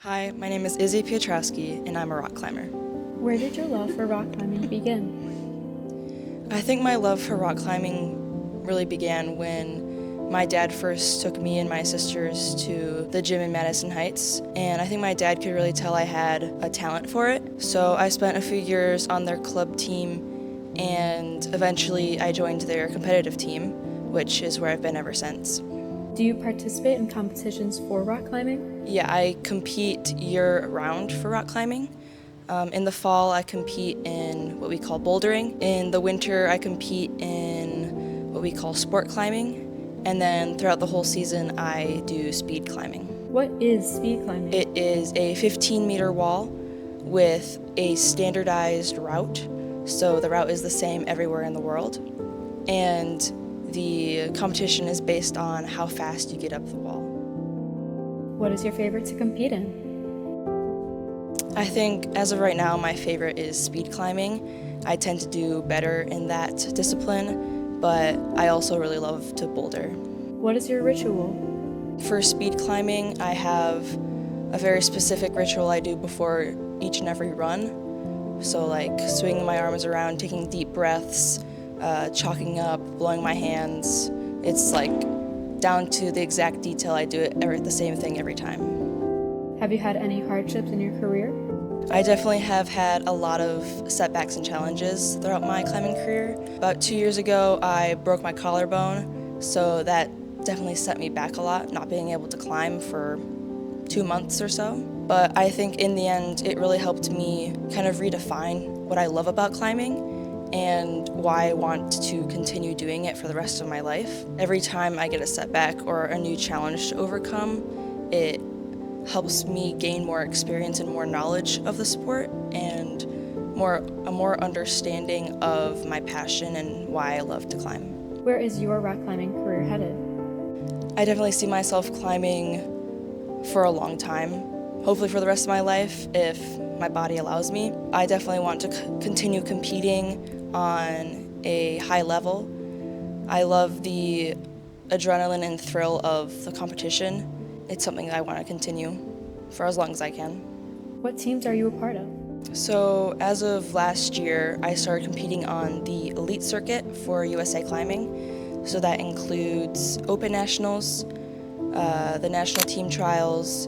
Hi, my name is Izzy Piotrowski, and I'm a rock climber. Where did your love for rock climbing begin? I think my love for rock climbing really began when my dad first took me and my sisters to the gym in Madison Heights, and I think my dad could really tell I had a talent for it. So I spent a few years on their club team, and eventually I joined their competitive team, which is where I've been ever since. Do you participate in competitions for rock climbing? Yeah, I compete year-round for rock climbing. In the fall, I compete in what we call bouldering. In the winter, I compete in what we call sport climbing. And then throughout the whole season, I do speed climbing. What is speed climbing? It is a 15-meter wall with a standardized route. So the route is the same everywhere in the world. And the competition is based on how fast you get up the wall. What is your favorite to compete in? I think as of right now, my favorite is speed climbing. I tend to do better in that discipline, but I also really love to boulder. What is your ritual? For speed climbing, I have a very specific ritual I do before each and every run. So like swinging my arms around, taking deep breaths, chalking up, blowing my hands. It's like down to the exact detail. I do it the same thing every time. Have you had any hardships in your career? I definitely have had a lot of setbacks and challenges throughout my climbing career. About 2 years ago, I broke my collarbone, so that definitely set me back a lot, not being able to climb for 2 months or so. But I think in the end, it really helped me kind of redefine what I love about climbing and why I want to continue doing it for the rest of my life. Every time I get a setback or a new challenge to overcome, it helps me gain more experience and more knowledge of the sport and a more understanding of my passion and why I love to climb. Where is your rock climbing career headed? I definitely see myself climbing for a long time, hopefully for the rest of my life if my body allows me. I definitely want to continue competing on a high level. I love the adrenaline and thrill of the competition. It's something that I want to continue for as long as I can. What teams are you a part of? So as of last year, I started competing on the elite circuit for USA Climbing. So that includes Open Nationals, the National Team Trials,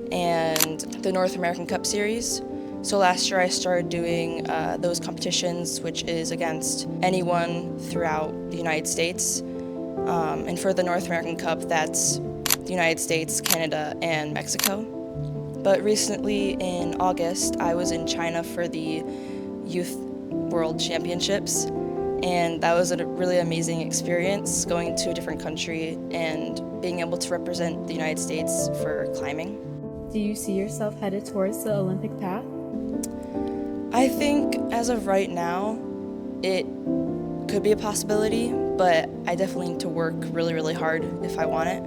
and the North American Cup Series. So last year I started doing those competitions, which is against anyone throughout the United States. And for the North American Cup, that's the United States, Canada, and Mexico. But recently in August, I was in China for the Youth World Championships, and that was a really amazing experience, going to a different country and being able to represent the United States for climbing. Do you see yourself headed towards the Olympic path? I think as of right now, it could be a possibility, but I definitely need to work really, really hard if I want it.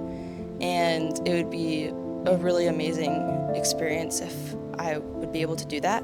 And it would be a really amazing experience if I would be able to do that.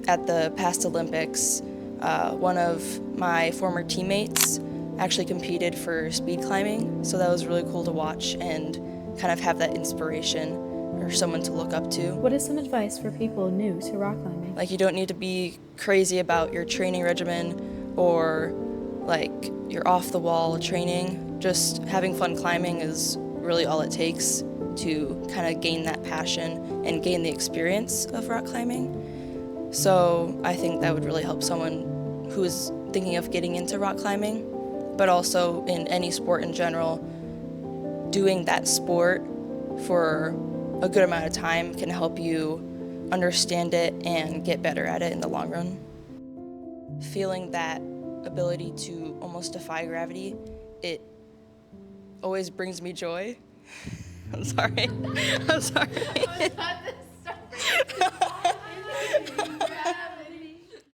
At the past Olympics, one of my former teammates actually competed for speed climbing, so that was really cool to watch and kind of have that inspiration or someone to look up to. What is some advice for people new to rock climbing? Like, you don't need to be crazy about your training regimen or like your off-the-wall training. Just having fun climbing is really all it takes to kind of gain that passion and gain the experience of rock climbing. So I think that would really help someone who is thinking of getting into rock climbing, but also in any sport in general. Doing that sport for a good amount of time can help you understand it and get better at it in the long run. Feeling that ability to almost defy gravity, it always brings me joy. I'm sorry. I'm sorry.